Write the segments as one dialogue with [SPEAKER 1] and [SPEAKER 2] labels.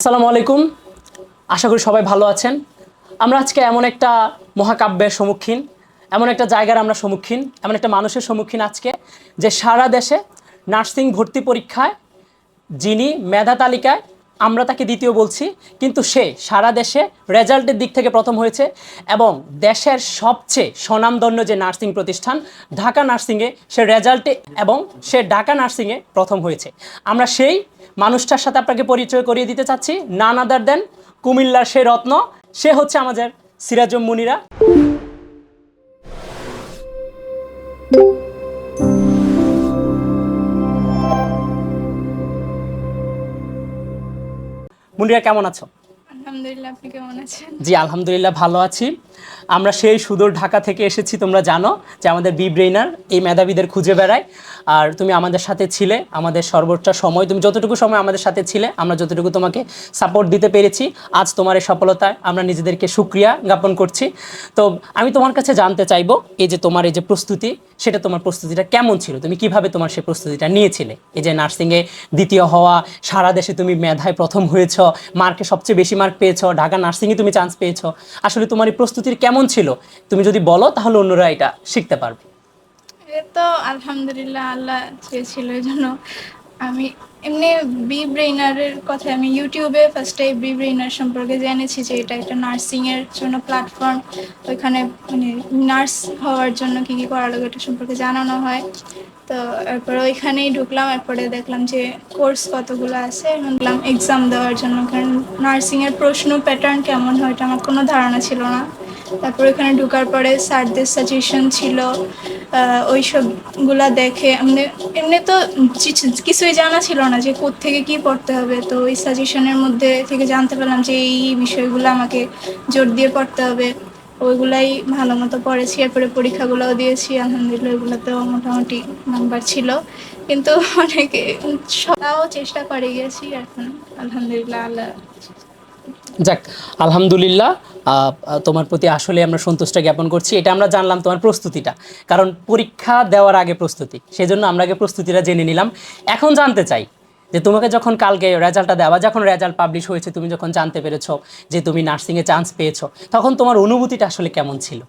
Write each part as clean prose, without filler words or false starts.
[SPEAKER 1] আসসালামু আলাইকুম। আশা করি সবাই ভালো আছেন। আমরা আজকে এমন একটা মহাকাব্যের সম্মুখীন, এমন একটা জায়গার আমরা সম্মুখীন, এমন একটা মানুষের সম্মুখীন আজকে, যে সারা দেশে নার্সিং ভর্তি পরীক্ষায় যিনি মেধা তালিকায় আমরা তাকে দ্বিতীয় বলছি, কিন্তু সে সারা দেশে রেজাল্টের দিক থেকে প্রথম হয়েছে এবং দেশের সবচেয়ে স্বনামধন্য যে নার্সিং প্রতিষ্ঠান ঢাকা নার্সিংয়ে সে রেজাল্টে এবং সে ঢাকা নার্সিংয়ে প্রথম হয়েছে। আমরা সেই মানুষটার সাথে আপনাকে পরিচয় করিয়ে দিতে চাচ্ছি, নান আদার দেন কুমিল্লার সেই রত্ন, সে হচ্ছে আমাদের সিরাজুম মুনিরা। মুনিরা, কেমন আছো?
[SPEAKER 2] আলহামদুলিল্লাহ, আপনি কেমন আছেন?
[SPEAKER 1] জি আলহামদুলিল্লাহ ভালো আছি। আমরা সেই সুদূর ঢাকা থেকে এসেছি, তোমরা জানো যে আমাদের বি ব্রেইনার এই মেধাবীদের খুঁজে বেড়ায়। আর তুমি আমাদের সাথে ছিলে, আমাদের সর্বোচ্চ সময়, তুমি যতটুকু সময় আমাদের সাথে ছিলে, আমরা যতটুকু তোমাকে সাপোর্ট দিতে পেরেছি, আজ তোমার এই সফলতায় আমরা নিজেদেরকে সুক্রিয়া জ্ঞাপন করছি। তো আমি তোমার কাছে জানতে চাইবো, এই যে তোমার এই যে প্রস্তুতি, সেটা তোমার প্রস্তুতিটা কেমন ছিল? তুমি কিভাবে তোমার সেই প্রস্তুতিটা নিয়েছিলে? এই যে নার্সিংয়ে দ্বিতীয় হওয়া, সারা দেশে তুমি মেধায় প্রথম হয়েছ, মার্কে সবচেয়ে বেশি মার্ক পেয়েছো, ঢাকা নার্সিংয়ে তুমি চান্স পেয়েছো, আসলে তোমার এই প্রস্তুতির কেমন ছিল? তুমি যদি বলো তাহলে অন্যরা এটা শিখতে পারবে।
[SPEAKER 2] এ তো আলহামদুলিল্লাহ, আল্লাহ চেয়েছিল এই জন্য। আমি এমনি বি ব্রেইনারের কথা আমি ইউটিউবে ফার্স্টে বি ব্রেইনার সম্পর্কে জেনেছি যে এটা একটা নার্সিংয়ের জন্য প্ল্যাটফর্ম। ওইখানে মানে নার্স হওয়ার জন্য কী কী করা লাগে এটা সম্পর্কে জানানো হয়। তো এরপরে ওইখানেই ঢুকলাম, এরপরে দেখলাম যে কোর্স কতগুলো আছে, দেখলাম এক্সাম দেওয়ার জন্য, কারণ নার্সিংয়ের প্রশ্ন প্যাটার্ন কেমন হয় এটা আমার কোনো ধারণা ছিল না। তারপর ওখানে ঢোকার পরে স্যারদের সাজেশন ছিল, ওই সবগুলা দেখে এমনি তো কিছুই জানা ছিল না যে কোত্থেকে কী পড়তে হবে। তো ওই সাজেশনের মধ্যে থেকে জানতে পারলাম যে এই বিষয়গুলো আমাকে জোর দিয়ে পড়তে হবে। ওইগুলাই ভালো মতো পড়েছি, এরপরে পরীক্ষাগুলোও দিয়েছি, আলহামদুলিল্লাহ ওইগুলোতেও মোটামুটি নাম্বার ছিল। কিন্তু অনেকে সবাও চেষ্টা করে গেছি, এখন আলহামদুলিল্লাহ আল্লাহ।
[SPEAKER 1] যাক, আলহামদুলিল্লাহ। তোমার প্রতি আসলে আমরা সন্তুষ্ট জ্ঞাপন করছি। এটা আমরা জানলাম তোমার প্রস্তুতিটা, কারণ পরীক্ষা দেওয়ার আগে প্রস্তুতি, সেই জন্য আমরা আগে প্রস্তুতিটা জেনে নিলাম। এখন জানতে চাই যে তোমাকে যখন কালকে রেজাল্টটা দেওয়া, যখন রেজাল্ট পাবলিশ হয়েছে, তুমি যখন জানতে পেরেছো যে তুমি নার্সিংয়ে চান্স পেয়েছো, তখন তোমার অনুভূতিটা আসলে কেমন ছিল?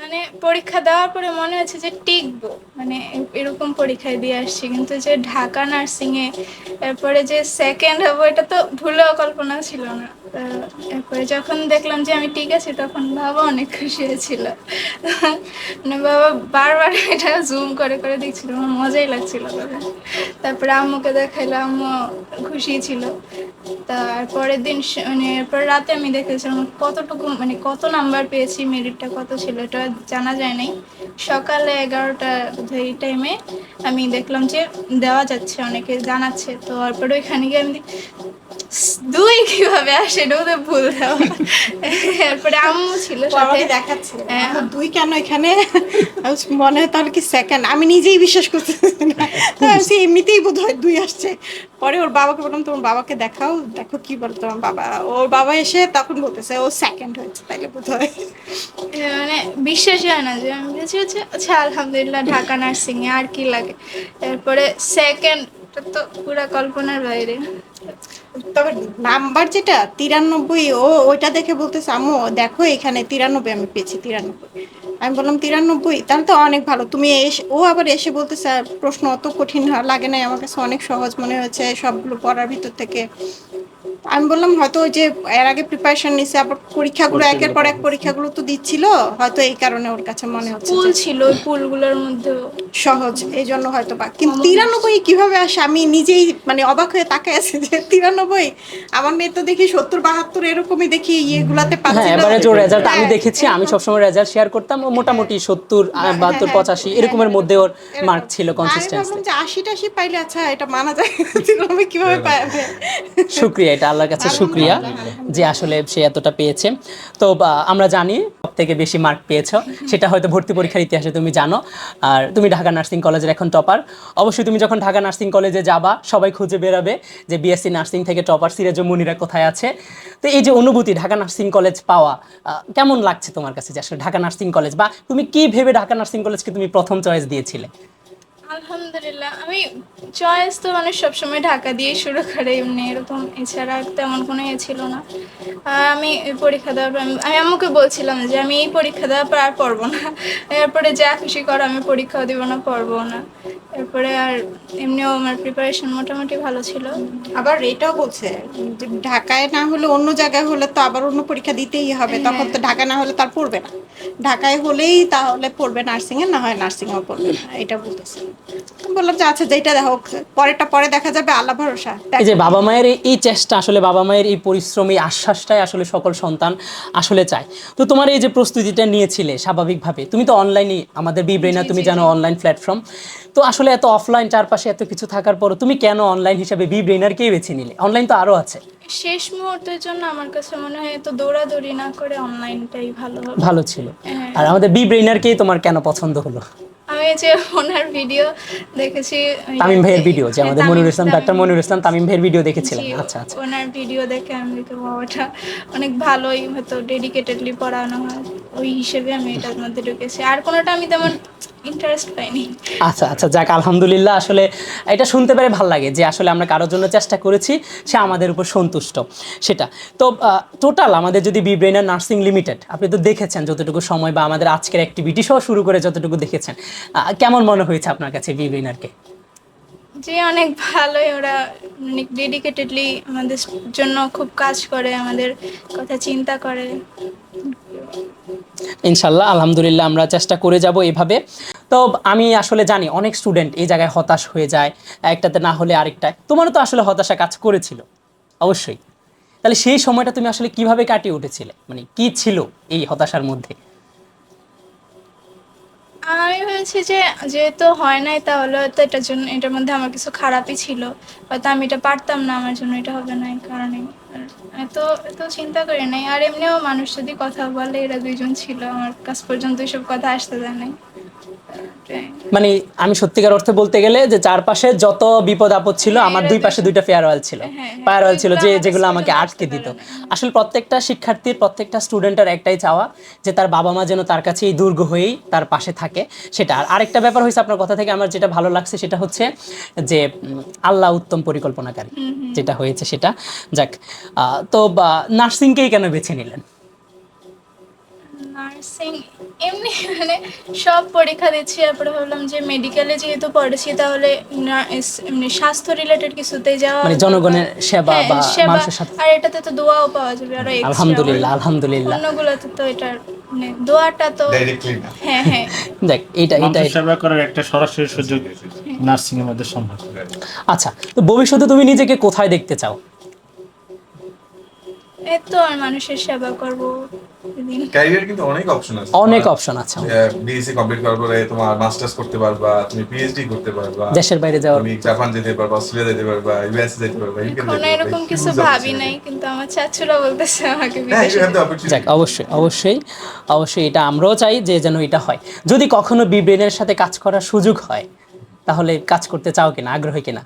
[SPEAKER 2] মানে পরীক্ষা দেওয়ার পরে মনে হচ্ছে যে টিকবো, মানে এরকম পরীক্ষায় দিয়ে আসছি, কিন্তু যে ঢাকা নার্সিংয়ে এরপরে যে সেকেন্ড হবো এটা তো ভুলেও কল্পনা ছিল না। এরপরে যখন দেখলাম যে আমি ঠিক আছি, তখন বাবা অনেক খুশি হয়েছিল। মানে বাবা বারবার এটা জুম করে করে দেখছিল, আমার মজাই লাগছিল তখন। তারপরে আম্মুকে দেখাইলাম, আম্মু খুশি ছিল। তারপরের দিন মানে এরপর রাতে আমি দেখেছিলাম কতটুকু মানে কত নাম্বার পেয়েছি, মেরিটটা কত ছিল এটা জানা যায় নাই। সকালে 11টা এই টাইমে আমি দেখলাম যে দেওয়া যাচ্ছে, অনেকে জানাচ্ছে। তো তারপরে ওইখানে গিয়ে আমি দুই কিভাবে আসে, এটা ওদের ভুল দেওয়া। এরপরে আম্মু ছিল সাথে,
[SPEAKER 3] দেখাচ্ছে দুই কেন এখানে, মনে হয় তাহলে কি সেকেন্ড, আমি নিজেই বিশ্বাস করতেছি না। এমনিতেই বোধ হয় দুই আসছে। পরে ওর বাবাকে বললাম তোমার বাবাকে দেখাও, দেখো কি বল তোমার বাবা। ওর বাবা এসে তখন বলতেছে ও সেকেন্ড হয়েছে, তাইলে বোধ হয়
[SPEAKER 2] মানে বিশ্বাসই হয় না যে আমি বলেছি হচ্ছে আচ্ছা আলহামদুলিল্লাহ ঢাকা নার্সিংয়ে আর কি লাগে। এরপরে সেকেন্ড তো পুরা কল্পনার বাইরে।
[SPEAKER 3] তবে নাম্বার যেটা 93, ওইটা দেখে বলতেছে আম্মু দেখো এখানে 93 আমি পেয়েছি, 93। আমি বললাম 93, তাহলে তো অনেক ভালো। তুমি ও আবার এসে বলতে স্যার প্রশ্ন অত কঠিন লাগে না, আমার কাছে অনেক সহজ মনে হয়েছে সবগুলো পড়ার ভিতর থেকে। আমি বললাম হয়তো ওই যে এর আগে প্রিপারেশন নিছে, আবার পরীক্ষাগুলো একের পর এক পরীক্ষাগুলো তো দিচ্ছিল, হয়তো এই কারণে ওর কাছে মনে হচ্ছে
[SPEAKER 2] পুল ছিল, ওই পুলগুলোর মধ্যেও
[SPEAKER 3] সহজ, এই জন্য হয়তো বা। কিন্তু 93 কিভাবে আসে আমি নিজেই মানে অবাক হয়ে তাকায় আছি যে 93। আমার মেয়ে তো দেখি 70-72 এরকমই দেখি ইয়েগুলাতে
[SPEAKER 1] হ্যাঁ,
[SPEAKER 3] পাচ্ছিল।
[SPEAKER 1] এবারে যে রেজাল্ট আমি দেখেছি, আমি সবসময় রেজাল্ট শেয়ার করতাম, ও মোটামুটি 70, 72, 85 এরকমের মধ্যে ওর মার্ক ছিল
[SPEAKER 3] আমি
[SPEAKER 1] কনসিস্টেন্সি।
[SPEAKER 3] ভাবলাম যে 80-টাশি পাইলে আচ্ছা এটা মানা যায়, আমি কিভাবে পাবে।
[SPEAKER 1] শুক্রিয়া, এটা আল্লাহর কাছে শুক্রিয়া যে আসলে সে এতটা পেয়েছে। তো আমরা জানি সব থেকে বেশি মার্ক পেয়েছো, সেটা হয়তো ভর্তি পরীক্ষার ইতিহাসে তুমি জানো। আর তুমি ঢাকা নার্সিং কলেজের এখন টপার। অবশ্যই তুমি যখন ঢাকা নার্সিং কলেজে যাবা, সবাই খুঁজে বেরাবে যে বিএসসি নার্সিং থেকে টপার সিরাজুম মুনিরা কোথায় আছে। তো এই যে অনুভূতি ঢাকা নার্সিং কলেজ পাওয়া, কেমন লাগছে তোমার কাছে যে আসলে ঢাকা নার্সিং কলেজ, বা তুমি কি ভেবে ঢাকা নার্সিং কলেজকে তুমি প্রথম চয়েস দিয়েছিলে?
[SPEAKER 2] আলহামদুলিল্লাহ, আমি চয়েস তো মানুষ সবসময় ঢাকা দিয়ে শুরু করে, এমনি এরকম এছাড়া তেমন কোনো ছিল না। আমি এই পরীক্ষা দেওয়ার পর আমি আম্মুকে বলছিলাম যে আমি এই পরীক্ষা দেওয়ার পর আর পড়বো না, এরপরে যা খুশি করো, আমি পরীক্ষাও দিব না, পড়বো না। এরপরে আর এমনিও আমার প্রিপারেশন মোটামুটি ভালো ছিল।
[SPEAKER 3] আবার এটাও বলছে যে ঢাকায় না হলে অন্য জায়গায় হলে তো আবার অন্য পরীক্ষা দিতেই হবে, তখন তো ঢাকা না হলে তার পড়বে না, ঢাকায় হলেই তাহলে পড়বে নার্সিং এ, না হয় নার্সিং এও পড়বে না, এটা বলতেছে। আমি বললাম যে আচ্ছা যেটা দেখো, পরেরটা পরে দেখা যাবে, আল্লাহ ভরসা।
[SPEAKER 1] এই যে বাবা মায়ের এই চেষ্টা, আসলে বাবা মায়ের এই পরিশ্রম, এই আশ্বাসটাই আসলে সকল সন্তান আসলে চায়। তো তোমার এই যে প্রস্তুতিটা নিয়েছিলে স্বাভাবিকভাবে, তুমি তো অনলাইনে, আমাদের বি ব্রেইনার তুমি জানো অনলাইন প্ল্যাটফর্ম, তো আসলে এত অফলাইন চারপাশে এত কিছু থাকার পরও তুমি কেন অনলাইন হিসেবে বি ব্রেইনারকেই বেছে নিলে? অনলাইন তো আরও আছে।
[SPEAKER 2] শেষ মুহূর্তের জন্য আমার কাছে মনে হয় তো দৌড়াদৌড়ি না করে অনলাইনটাই ভালো হবে।
[SPEAKER 1] ভালো ছিল।
[SPEAKER 2] হ্যাঁ।
[SPEAKER 1] আর আমাদের বি ব্রেইনারকেই তোমার কেন পছন্দ হলো?
[SPEAKER 2] আমি যে ওনার ভিডিও দেখেছি,
[SPEAKER 1] তামিম ভাইয়ের ভিডিও, যে আমাদের মনিরুল ইসলাম, ডাক্তার
[SPEAKER 2] তামিম-
[SPEAKER 1] মনিরুল ইসলাম তামিম ভাইয়ের ভিডিও দেখেছিলাম।
[SPEAKER 2] জি,
[SPEAKER 1] আচ্ছা আচ্ছা।
[SPEAKER 2] ওনার ভিডিও দেখে আমি দেখি ওটা অনেক ভালোই, হয়তো ডেডিকেটেডলি পড়ানো হয়, ওই হিসেবে আমি এটার মধ্যে ঢুকেছি। আর কোনোটা আমি তেমন ইন্টারেস্ট পাইনি।
[SPEAKER 1] আচ্ছা আচ্ছা, যাক আলহামদুলিল্লাহ। আসলে এটা শুনতে পেরে ভালো লাগে যে আসলে আমরা কারোর জন্য চেষ্টা করেছি, সে আমাদের উপর সন্তুষ্ট, সেটা। তো টোটাল আমাদের যদি বি ব্রেইনার নার্সিং লিমিটেড, আপনি তো দেখেছেন যতটুকু সময় বা আমাদের আজকের অ্যাক্টিভিটি সহ শুরু করে যতটুকু দেখেছেন, কেমন মনে হয়েছে আপনার কাছে বি ব্রেইনারকে?
[SPEAKER 2] যে অনেক ভালোই, ওরা অনেক ডেডিকেটেডলি আমাদের জন্য খুব কাজ করে, আমাদের কথা চিন্তা করে।
[SPEAKER 1] ইনশাল্লাহ আলহামদুলিল্লাহ আমরা চেষ্টা করে যাব এভাবে। তো আমি আসলে জানি অনেক স্টুডেন্ট এই জায়গায় হতাশ হয়ে যায়, একটাতে না হলে আরেকটায়। তোমারও তো আসলে হতাশা কাজ করেছিল অবশ্যই। তাহলে সেই সময়টা তুমি আসলে কিভাবে কাটিয়ে উঠেছিলে, মানে কি ছিল এই হতাশার মধ্যে?
[SPEAKER 2] আমি ভেবেছি যে যেহেতু হয় নাই, তাহলে হয়তো এটার জন্য, এটার মধ্যে আমার কিছু খারাপই ছিল, হয়তো আমি এটা পারতাম না, আমার জন্য এটা হবে না, এই কারণে এত এত চিন্তা করি নাই। আর এমনিও মানুষ যদি কথা বলে, এরা দুইজন ছিল, আমার কাছ পর্যন্ত এসব কথা আসতে দেয় নাই।
[SPEAKER 1] মানে আমি সত্যিকার অর্থে বলতে গেলে যে চারপাশে যত বিপদ আপদ ছিল, আমার দুই পাশে দুইটা ফেয়ারওয়েল ছিল, ফেয়ারওয়েল ছিল যে যেগুলো আমাকে আটকে দিত। আসলে প্রত্যেকটা শিক্ষার্থীর, প্রত্যেকটা স্টুডেন্টের একটাই চাওয়া যে তার বাবা মা যেন তার কাছে এই দুর্গ হয়েই তার পাশে থাকে, সেটা। আর আরেকটা ব্যাপার হয়েছে আপনার কথা থেকে আমার যেটা ভালো লাগছে, সেটা হচ্ছে যে আল্লাহ উত্তম পরিকল্পনাকারী, যেটা হয়েছে সেটা। যাক, তো নার্সিংকেই কেন বেছে নিলেন?
[SPEAKER 2] নার্সিং এমনি মানে সব পরীক্ষা দিচ্ছি, তারপরে ভাবলাম যে মেডিকেলে যেহেতু পড়েছি, তাহলে এমনি স্বাস্থ্য রিলেটেড কিছুতেই যাওয়া,
[SPEAKER 1] মানে জনগণের সেবা
[SPEAKER 2] হ্যাঁ,
[SPEAKER 1] বা
[SPEAKER 2] সেবা।
[SPEAKER 1] মানুষের সাথে।
[SPEAKER 2] আর এটাতে তো দোয়াও পাওয়া যাবে, আর
[SPEAKER 1] আলহামদুলিল্লাহ আলহামদুলিল্লাহ।
[SPEAKER 2] অন্যগুলোতে তো এটার মানে দোয়াটা তো
[SPEAKER 4] ডাইরেক্টলি না।
[SPEAKER 2] হ্যাঁ হ্যাঁ।
[SPEAKER 1] দেখ এটা
[SPEAKER 5] মানুষের সেবা করার একটা সরাসরি সুযোগ নার্সিং এর মধ্যে সম্ভব।
[SPEAKER 1] আচ্ছা, তো ভবিষ্যতে তুমি নিজেকে কোথায় দেখতে চাও?
[SPEAKER 2] এই তো আর মানুষের সেবা করবো দিন।
[SPEAKER 4] ক্যারিয়ার কিন্তু অনেক অপশন আছে,
[SPEAKER 1] অনেক অপশন আছে।
[SPEAKER 4] বিএসসি কমপ্লিট করার পরে তোমার মাস্টার্স করতে পারবা, তুমি পিএইচডি করতে পারবা,
[SPEAKER 1] দেশের বাইরে যাওয়ার।
[SPEAKER 4] তুমি জাপান যেতে পারবা, অস্ট্রেলিয়া যেতে পারবা, ইউএস যেতে পারবা, ইউকে যেতে
[SPEAKER 2] এখন
[SPEAKER 4] পারবা।
[SPEAKER 2] এরকম কিছু ভাবি নাই, কিন্তু আমার চাচুরা বলতেছে আমাকে
[SPEAKER 4] হ্যাঁ,
[SPEAKER 2] বিদেশে
[SPEAKER 4] you have the
[SPEAKER 2] যেতে।
[SPEAKER 4] opportunity.
[SPEAKER 1] যাক, অবশ্যই অবশ্যই অবশ্যই এটা আমরাও চাই যে যেন এটা হয়। যদি কখনো বি ব্রেনের সাথে কাজ করার সুযোগ হয়, তাহলে কাজ করতে চাও কিনা, আগ্রহী কিনা?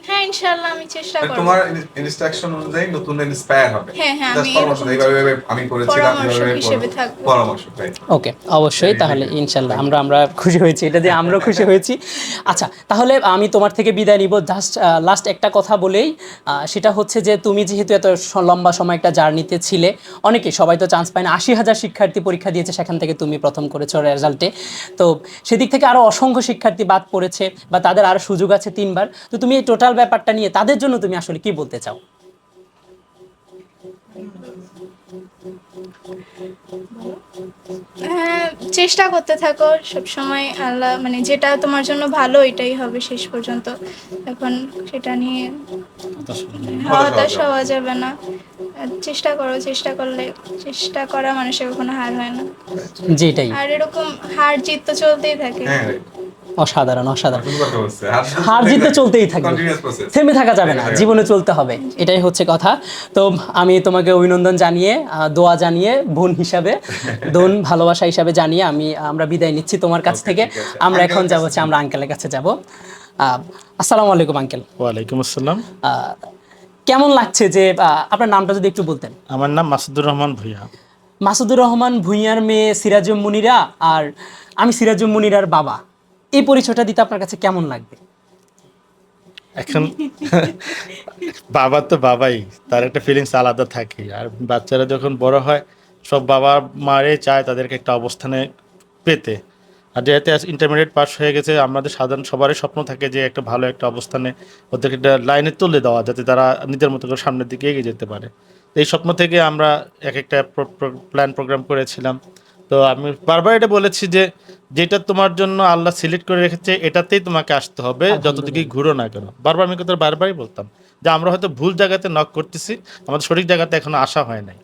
[SPEAKER 2] হ্যাঁ ইনশাআল্লাহ আমি চেষ্টা করব।
[SPEAKER 4] তোমার ইনস্ট্রাকশন অনুযায়ী নতুন ইন্সপায়ার হবে।
[SPEAKER 2] হ্যাঁ, হ্যাঁ,
[SPEAKER 4] Just
[SPEAKER 2] আমি
[SPEAKER 4] পরামর্শ
[SPEAKER 2] এরকম
[SPEAKER 4] দেই, এইভাবে আমি করেছিলাম,
[SPEAKER 2] পরামর্শক
[SPEAKER 4] এইভাবে
[SPEAKER 2] হিসেবে
[SPEAKER 4] করো।
[SPEAKER 2] থাকবো।
[SPEAKER 4] পরামর্শ, right.
[SPEAKER 1] ওকে, অবশ্যই। তাহলে ইনশাল্লাহ আমরা খুশি হয়েছি, এটা দিয়ে আমরা খুশি হয়েছি। আচ্ছা, তাহলে আমি তোমার থেকে বিদায় নিব। জাস্ট লাস্ট একটা কথা বলেই, সেটা হচ্ছে যে তুমি যেহেতু এত লম্বা সময় একটা জার্নিতে ছিলে, অনেকে, সবাই তো চান্স পায় না, 80,000 শিক্ষার্থী পরীক্ষা দিয়েছে, সেখান থেকে তুমি প্রথম করেছো রেজাল্টে। তো সেদিক থেকে আরও অসংখ্য শিক্ষার্থী বাদ পড়েছে বা তাদের আরও সুযোগ আছে 3বার। তো তুমি এই টোটাল ব্যাপারটা নিয়ে তাদের জন্য তুমি আসলে কি বলতে চাও?
[SPEAKER 2] হ্যাঁ, চেষ্টা করতে থাকো সব সময়, আল্লাহ মানে যেটা তোমার জন্য ভালো এটাই হবে শেষ পর্যন্ত। এখন সেটা নিয়ে হতাশ হওয়া যাবে না। চেষ্টা করো, চেষ্টা করলে, চেষ্টা করা মানুষের কখনো হার হয় না।
[SPEAKER 1] যেটাই।
[SPEAKER 2] আর এরকম হার জিত তো চলতেই থাকে।
[SPEAKER 4] হ্যাঁ, right.
[SPEAKER 1] অসাধারণ অসাধারণ।
[SPEAKER 4] নতুন কথা বলছে।
[SPEAKER 1] হার জিতে চলতেই থাকবে,
[SPEAKER 4] Continuous process.
[SPEAKER 1] থেমে থাকা যাবে না, জীবনে চলতে হবে, এটাই হচ্ছে কথা। তো আমি তোমাকে অভিনন্দন জানিয়ে, দোয়া জানিয়ে, বোন হিসাবে, বোন ভালোবাসা হিসাবে জানিয়ে আমরা বিদায় নিচ্ছি তোমার কাছ থেকে।
[SPEAKER 4] ঠিক আছে।
[SPEAKER 1] আমরা এখন
[SPEAKER 4] আঙ্কেলের
[SPEAKER 1] যাব
[SPEAKER 4] কাছে
[SPEAKER 1] আমরা আঙ্কেলের কাছে যাব। আসসালামু আলাইকুম আঙ্কেল।
[SPEAKER 5] ওয়ালাইকুম আসসালাম।
[SPEAKER 1] কেমন লাগছে যে আপনার নামটা যদি একটু বলতেন?
[SPEAKER 5] আমার নাম মাসুদুর রহমান ভূঁইয়া।
[SPEAKER 1] মাসুদুর রহমান ভূঁইয়ার মেয়ে সিরাজুম মুনিরা, আর আমি সিরাজুম মুনিরার বাবা। এই পরিচয়টা দিতে আপনার কাছে কেমন লাগবে?
[SPEAKER 5] এখন বাবা তো বাবাই, তার একটা ফিলিংস আলাদা থাকে। আর বাচ্চারা যখন বড় হয়, সব বাবা মারে চায় তাদেরকে একটা অবস্থানে পেতে। আর যেহেতু ইন্টারমিডিয়েট পাস হয়ে গেছে, আমাদের সাধারণ সবারই স্বপ্ন থাকে যে একটা ভালো একটা অবস্থানে ওদেরকে একটা লাইনে তুলে দেওয়া, যাতে তারা নিজের মতো করে সামনের দিকে এগিয়ে যেতে পারে। তো এই স্বপ্ন থেকে আমরা এক একটা প্ল্যান প্রোগ্রাম করেছিলাম। তো আমি বারবার এটা বলেছি যে যেটা তোমার জন্য আল্লাহ সিলেক্ট করে রেখেছে এটাতেই তোমাকে আসতে হবে, যতদিকেই ঘুরো না কেন। বারবার আমি কথা বারবারই বলতাম যে আমরা হয়তো ভুল জায়গাতে নক করতেছি, আমাদের সঠিক জায়গাতে এখনো আসা হয় নাই।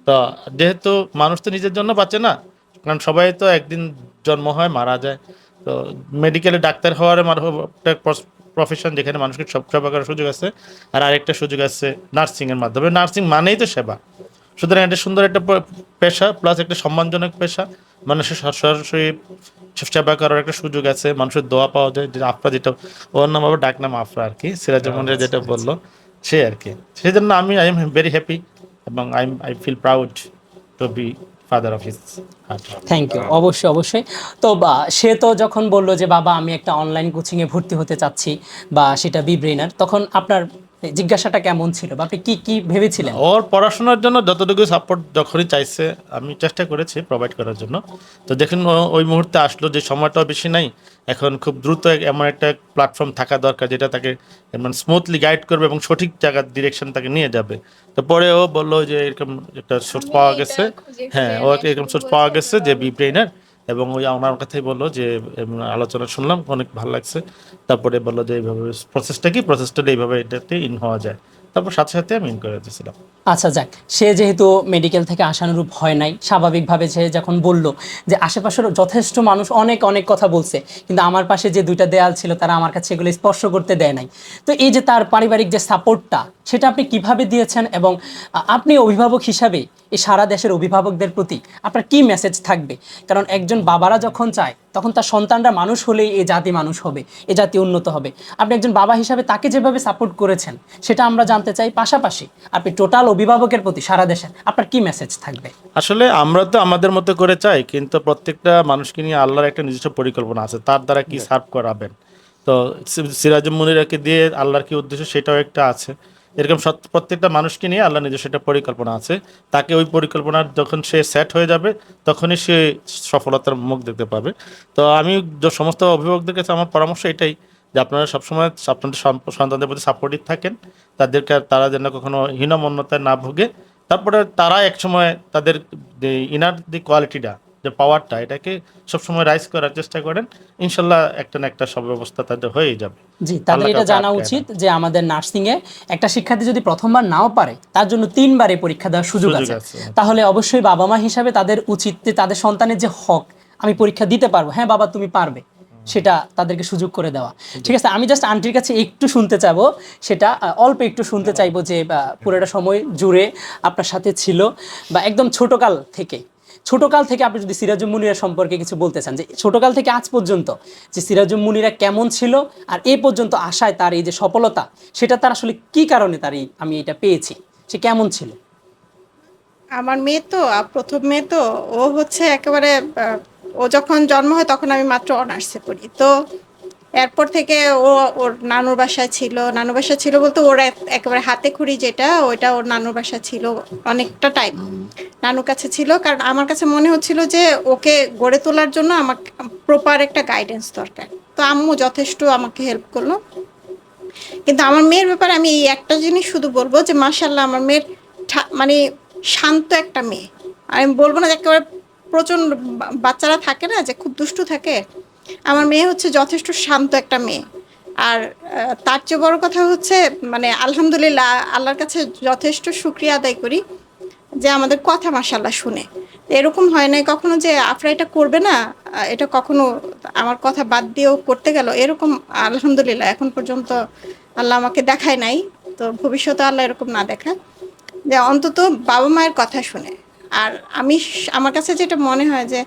[SPEAKER 5] তো যেহেতু মানুষ তো নিজের জন্য বাঁচে না, কারণ সবাই তো একদিন জন্ম হয় মারা যায়। তো মেডিকেলে ডাক্তার হওয়ার একটা প্রফেশন যেখানে মানুষকে সব সেবা করার সুযোগ আছে। আর আরেকটা সুযোগ আছে নার্সিংয়ের মাধ্যমে। নার্সিং মানেই তো সেবা। সুতরাং এটা সুন্দর একটা পেশা, প্লাস একটা সম্মানজনক পেশা। মানুষের সরাসরি সেবা করার একটা সুযোগ আছে, মানুষের দোয়া পাওয়া যায়। যে আফরা, যেটা ওর নাম আবার ডাক নাম আফরা আর কি, সিরাজুমনের যেটা বললো সে আর কি। সেই জন্য আই এম ভেরি হ্যাপি এবং I feel proud to be father of his heart.
[SPEAKER 1] Thank you, অবশ্যই অবশ্যই। তো সে তো যখন বললো যে বাবা আমি একটা অনলাইন কোচিংয়ে ভর্তি হতে চাচ্ছি, বা সেটা বি ব্রেইনার, তখন আপনার জিজ্ঞাসাটা কেমন ছিল, বা আপনি কি কি ভেবেছিলেন?
[SPEAKER 5] ওর পড়াশোনার জন্য যতটুকু সাপোর্ট যখনই চাইছে আমি চেষ্টা করেছি প্রোভাইড করার জন্য। তো দেখুন ওই মুহূর্তে আসলো যে সময়টাও বেশি নাই, এখন খুব দ্রুত এমন একটা প্ল্যাটফর্ম থাকা দরকার যেটা তাকে এমন স্মুথলি গাইড করবে এবং সঠিক জায়গার ডিরেকশন তাকে নিয়ে যাবে। তো পরে ও বললো যে এরকম একটা সোর্স পাওয়া
[SPEAKER 2] এটা
[SPEAKER 5] গেছে,
[SPEAKER 2] খুঁজে
[SPEAKER 5] হ্যাঁ
[SPEAKER 2] খুঁজে
[SPEAKER 5] ও
[SPEAKER 2] নেট
[SPEAKER 5] এরকম সোর্স
[SPEAKER 2] বলছে
[SPEAKER 5] পাওয়া গেছে যে
[SPEAKER 2] এগুলো।
[SPEAKER 5] বি ব্রেইনার। এবং ওই আমার কথাই বললো যে আলোচনা শুনলাম, অনেক ভালো লাগছে। তারপরে বললো যে এইভাবে প্রসেসটা এইভাবে এটাতে ইন হওয়া যায়। তারপর সাথে সাথে আমি ইন করে দিয়েছিলাম।
[SPEAKER 1] আচ্ছা যাক, সে যেহেতু মেডিকেল থেকে আশানুরূপ হয় নাই, স্বাভাবিকভাবে সে যখন বলল যে আশেপাশের যথেষ্ট মানুষ অনেক অনেক কথা বলছে, কিন্তু আমার পাশে যে দুইটা দেয়াল ছিল তারা আমার কাছে এগুলো স্পর্শ করতে দেয় নাই। তো এই যে তার পারিবারিক যে সাপোর্টটা, সেটা আপনি কিভাবে দিয়েছেন, এবং আপনি অভিভাবক হিসাবে এই সারা দেশের অভিভাবকদের প্রতি আপনার কি মেসেজ থাকবে? কারণ একজন বাবারা যখন চায় তখন তার সন্তানরা মানুষ হলেই এই জাতি মানুষ হবে, এই জাতি উন্নত হবে। আপনি একজন বাবা হিসাবে তাকে যেভাবে সাপোর্ট করেছেন সেটা আমরা জানতে চাই। পাশাপাশি আপনি টোটাল অভিভাবকের প্রতি সারা দেশের আপনার কি মেসেজ থাকবে?
[SPEAKER 5] আসলে আমরা তো আমাদের মতো করে চাই, কিন্তু প্রত্যেকটা মানুষকে নিয়ে আল্লাহর একটা নিজস্ব পরিকল্পনা আছে, তার দ্বারা কি সার্ভ করাবেন। তো সিরাজুল মুনিরাকে দিয়ে আল্লাহর কি উদ্দেশ্য সেটাও একটা আছে। এরকম প্রত্যেকটা মানুষকে নিয়ে আল্লাহ নিজস্ব একটা পরিকল্পনা আছে। তাকে ওই পরিকল্পনার যখন সে সেট হয়ে যাবে তখনই সে সফলতার মুখ দেখতে পাবে। তো আমি সমস্ত অভিভাবকদের কাছে আমার পরামর্শ এটাই যে আপনারা সবসময় আপনাদের সন্তানদের প্রতি সাপোর্টিভ থাকেন, তাদেরকে তারা যেন কখনো হীনমন্যতায় না ভোগে। তারপরে তারা একসময় তাদের যে ইনার যে কোয়ালিটিটা, যে পাওয়ারটা, এটাকে সবসময় রাইজ করার চেষ্টা করেন। ইনশাল্লাহ একটা না একটা সব ব্যবস্থা তাদের হয়েই যাবে।
[SPEAKER 1] জি, তাদের
[SPEAKER 5] আল্লাহ
[SPEAKER 1] এটা
[SPEAKER 5] কাউকে
[SPEAKER 1] জানা
[SPEAKER 5] আটকায়
[SPEAKER 1] উচিত যে আমাদের নার্সিংয়ে একটা শিক্ষার্থী যদি প্রথমবার নাও পারে, তার জন্য 3বার এই পরীক্ষা দেওয়ার সুযোগ
[SPEAKER 5] সুযোগ
[SPEAKER 1] আছে।
[SPEAKER 5] আছে।
[SPEAKER 1] তাহলে অবশ্যই বাবা মা হিসাবে তাদের উচিত যে তাদের সন্তানের যে হক, আমি পরীক্ষা দিতে পারবো, হ্যাঁ বাবা তুমি পারবে, সেটা তাদেরকে সুযোগ করে দেওয়া। ঠিক আছে, আমি জাস্ট আন্টির কাছে একটু শুনতে চাইবো, সেটা অল্প একটু শুনতে চাইবো যে পুরোটা সময় জুড়ে আপনার সাথে ছিল, বা একদম ছোটকাল থেকে আপনি যদি সিরাজুল মুনিরা সম্পর্কে কিছু বলতে চান, যে ছোটকাল থেকে আজ পর্যন্ত যে সিরাজুল মুনিরা কেমন ছিল, আর এই পর্যন্ত আসায় তার এই যে সফলতা, সেটা তার আসলে কি কারণে আমি এটা পেয়েছি, সে কেমন ছিল?
[SPEAKER 3] আমার মেয়ে তো প্রথম মেয়ে তো, ও হচ্ছে একেবারে ও যখন জন্ম হয় তখন আমি মাত্র অনার্সে পড়ি। তো এরপর থেকে ও ওর নানুর বাসায় ছিল বলতে ওর একেবারে হাতে খড়ি যেটা, ওইটা ওর নানুর বাসা ছিল অনেকটা টাইম, নানুর কাছে ছিল। কারণ আমার কাছে মনে হচ্ছিল যে ওকে গড়ে তোলার জন্য আমাকে প্রপার একটা গাইডেন্স দরকার। তো আম্মু যথেষ্ট আমাকে হেল্প করলো। কিন্তু আমার মেয়ের ব্যাপারে আমি এই একটা জিনিস শুধু বলবো যে মাশাআল্লাহ আমার মেয়ের মানে শান্ত একটা মেয়ে। আমি বলবো না যে একেবারে প্রচণ্ড বাচ্চারা থাকে না যে খুব দুষ্টু থাকে, আমার মেয়ে হচ্ছে যথেষ্ট শান্ত একটা মেয়ে। আর তার চেয়ে বড় কথা হচ্ছে মানে আলহামদুলিল্লাহ আল্লাহর কাছে যথেষ্ট শুকরিয়া আদায় করি যে আমাদের কথা মাশাআল্লাহ শুনে। এরকম হয় নাই কখনো যে আফরা এটা করবে না, এটা কখনো আমার কথা বাদ দিয়েও করতে গেল, এরকম আলহামদুলিল্লাহ এখন পর্যন্ত আল্লাহ আমাকে দেখায় নাই। তো ভবিষ্যতে আল্লাহ এরকম না দেখায়, যে অন্তত বাবা মায়ের কথা শুনে। আর আমার কাছে যেটা মনে হয় যে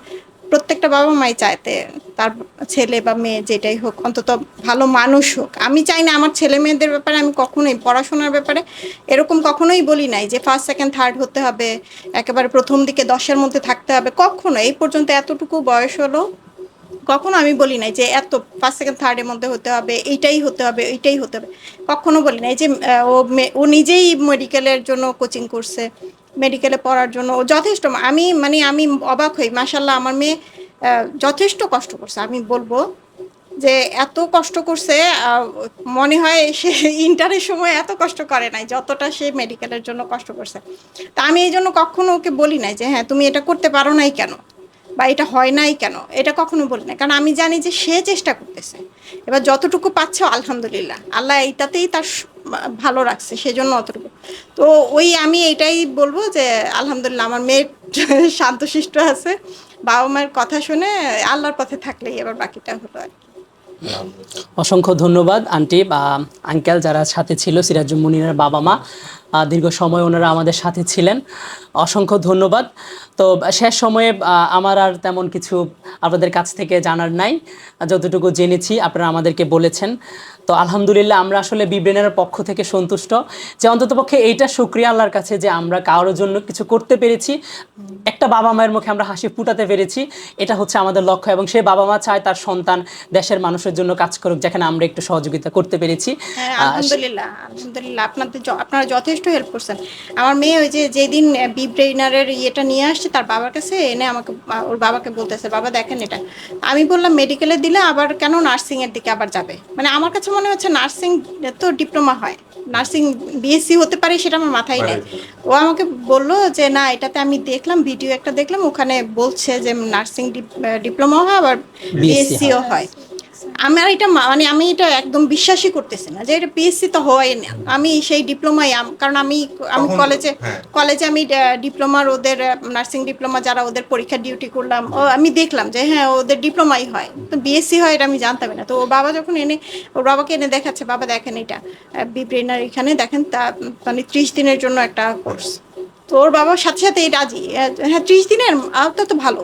[SPEAKER 3] প্রত্যেকটা বাবা মাই চাইতে তার ছেলে বা মেয়ে যেটাই হোক অন্তত ভালো মানুষ হোক। আমি চাই না আমার ছেলে মেয়েদের ব্যাপারে আমি কখনোই পড়াশোনার ব্যাপারে এরকম কখনোই বলি নাই যে ফার্স্ট সেকেন্ড থার্ড হতে হবে, একেবারে প্রথম দিকে 10-এর মধ্যে থাকতে হবে, কখনো। এই পর্যন্ত এতটুকু বয়স হলো কখনো আমি বলি নাই যে এত ফার্স্ট সেকেন্ড থার্ডের মধ্যে হতে হবে, এইটাই হতে হবে, এইটাই হতে হবে, কখনো বলি নাই। যে ও নিজেই মেডিকেলের জন্য কোচিং করছে, মেডিকেলে পড়ার জন্য ও যথেষ্ট। আমি অবাক হই, মাশাল্লাহ আমার মেয়ে যথেষ্ট কষ্ট করছে। আমি বলবো যে এত কষ্ট করছে, মনে হয় সে ইন্টারের সময় এত কষ্ট করে নাই যতটা সে মেডিকেলের জন্য কষ্ট করছে। তা আমি এই জন্য কখনো ওকে বলি নাই যে হ্যাঁ তুমি এটা করতে পারো নাই কেন, বা এটা হয় নাই কেন, এটা কখনো বলি না। কারণ আমি জানি যে সে চেষ্টা করতেছে, এবার যতটুকু পাচ্ছে আলহামদুলিল্লাহ, আল্লাহ এইটাতেই তার ভালো রাখছে, সেজন্য অতটুকু। তো আমি এটাই বলবো যে আলহামদুলিল্লাহ আমার মেয়ে শান্তশিষ্ট আছে, বাবা মায়ের কথা শুনে আল্লাহর পথে থাকলেই এবার বাকিটা হলো আর কি।
[SPEAKER 1] অসংখ্য ধন্যবাদ আন্টি বা আঙ্কেল যারা সাথে ছিল, সিরাজুল মুনিরের বাবা মা, দীর্ঘ সময় ওনারা আমাদের সাথে ছিলেন, অসংখ্য ধন্যবাদ। তো শেষ সময়ে আমার আর তেমন কিছু আপনাদের কাছ থেকে জানার নাই, যতটুকু জেনেছি আপনারা আমাদেরকে বলেছেন। তো আলহামদুলিল্লাহ আমরা আসলে বিব্রেনের পক্ষ থেকে সন্তুষ্ট যে অন্ততপক্ষে এইটা শুকরিয়া আল্লাহর কাছে যে আমরা কারোর জন্য কিছু করতে পেরেছি, একটা বাবা মায়ের মুখে আমরা হাসি ফুটাতে পেরেছি, এটা হচ্ছে আমাদের লক্ষ্য। এবং সেই বাবা মা চায় তার সন্তান দেশের মানুষের জন্য কাজ করুক, যেখানে আমরা একটু সহযোগিতা করতে পেরেছি।
[SPEAKER 3] হ্যাঁ আলহামদুলিল্লাহ, আপনারা যথেষ্ট হেল্প করছেন। আমার মেয়ে ওই যে যেদিন বি ব্রেইনারের ইয়েটা নিয়ে আসছে তার বাবার কাছে এনে আমাকে ওর বাবাকে বলতেছে, বাবা দেখেন এটা। আমি বললাম মেডিকেলে দিলে আবার কেন নার্সিংয়ের দিকে আবার যাবে, মানে আমার কাছে মনে হচ্ছে নার্সিং তো ডিপ্লোমা হয়, নার্সিং বিএসসি হতে পারে সেটা আমার মাথায় নেই। ও আমাকে বললো যে না এটাতে আমি দেখলাম ভিডিও একটা দেখলাম, ওখানে বলছে যে নার্সিং ডিপ্লোমা হয় আবার বিএসসিও হয়। আমার এটা আমি এটা একদম বিশ্বাসই করতেছি না যে এটা পিএসসি তো হয় না। আমি সেই ডিপ্লোমাই, কারণ আমি কলেজে আমি ডিপ্লোমার ওদের নার্সিং ডিপ্লোমা যারা ওদের পরীক্ষা ডিউটি করলাম, আমি দেখলাম যে হ্যাঁ ওদের ডিপ্লোমাই হয়, তো বিএসসি হয় এটা আমি জানতামই না। তো ওর বাবা যখন ওর বাবাকে এনে দেখাচ্ছে, বাবা দেখেন এটা বি ব্রেইনার, এখানে দেখেন তা মানে 30 দিনের জন্য একটা কোর্স। তো ওর বাবার সাথে সাথে রাজি, হ্যাঁ 30 দিনের তো ভালো,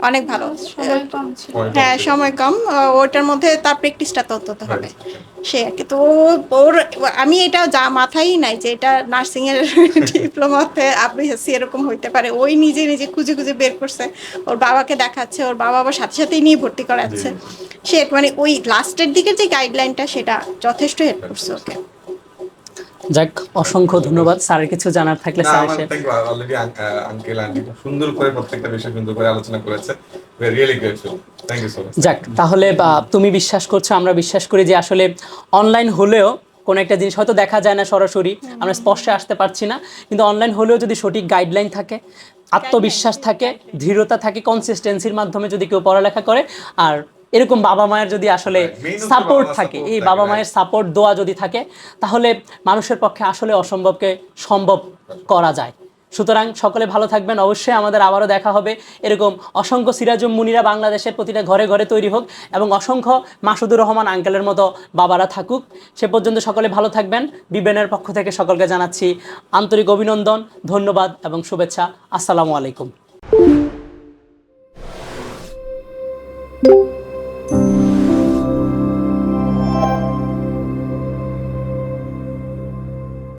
[SPEAKER 3] অনেক ভালো।
[SPEAKER 2] সময় কম ছিল।
[SPEAKER 3] হ্যাঁ সময় কম, ওটার মধ্যে তার প্র্যাকটিসটা তো হতে হবে সে আর কি। তো ওর আমি এটা মাথায় নাই যে এটা নার্সিং এর ডিপ্লোমাতে আবিএসসি এরকম হইতে পারে। ওই নিজে নিজে খুঁজে খুঁজে বের করছে, ওর বাবাকে দেখাচ্ছে, ওর বাবা আবার সাথে সাথেই নিয়ে ভর্তি করাচ্ছে। সে মানে ওই লাস্টের দিকের যে গাইডলাইনটা সেটা যথেষ্ট হেল্প করছে ওকে।
[SPEAKER 1] যাক, অসংখ্য ধন্যবাদ। স্যারের কিছু জানার থাকলে স্যার
[SPEAKER 4] অলরেডি আঙ্কেল আন্টি সুন্দর করে প্রত্যেকটা বিষয় সুন্দর করে আলোচনা করেছে। We are really grateful, thank you so much.
[SPEAKER 1] যাক, তাহলে তুমি বিশ্বাস করছো, আমরা বিশ্বাস করি যে আসলে অনলাইন হলেও কোনো একটা জিনিস হয়তো দেখা যায় না সরাসরি, আমরা স্পর্শে আসতে পারছি না, কিন্তু অনলাইন হলেও যদি সঠিক গাইডলাইন থাকে, আত্মবিশ্বাস থাকে, দৃঢ়তা থাকে, কনসিস্টেন্সির মাধ্যমে যদি কেউ পড়ালেখা করে, আর এরকম বাবা মায়ের যদি আসলে সাপোর্ট থাকে, এই বাবা মায়ের সাপোর্ট দোয়া যদি থাকে, তাহলে মানুষের পক্ষে আসলে অসম্ভবকে সম্ভব করা যায়। সুতরাং সকলে ভালো থাকবেন। অবশ্যই আমাদের আবারও দেখা হবে। এরকম অসংখ্য সিরাজুল মুনিরা বাংলাদেশের প্রতিটা ঘরে ঘরে তৈরি হোক, এবং অসংখ্য মাসুদুর রহমান আঙ্কেলের মতো বাবারা থাকুক। সে পর্যন্ত সকলে ভালো থাকবেন। বিবেনের পক্ষ থেকে সকলকে জানাচ্ছি আন্তরিক অভিনন্দন, ধন্যবাদ এবং শুভেচ্ছা। আসসালামু আলাইকুম।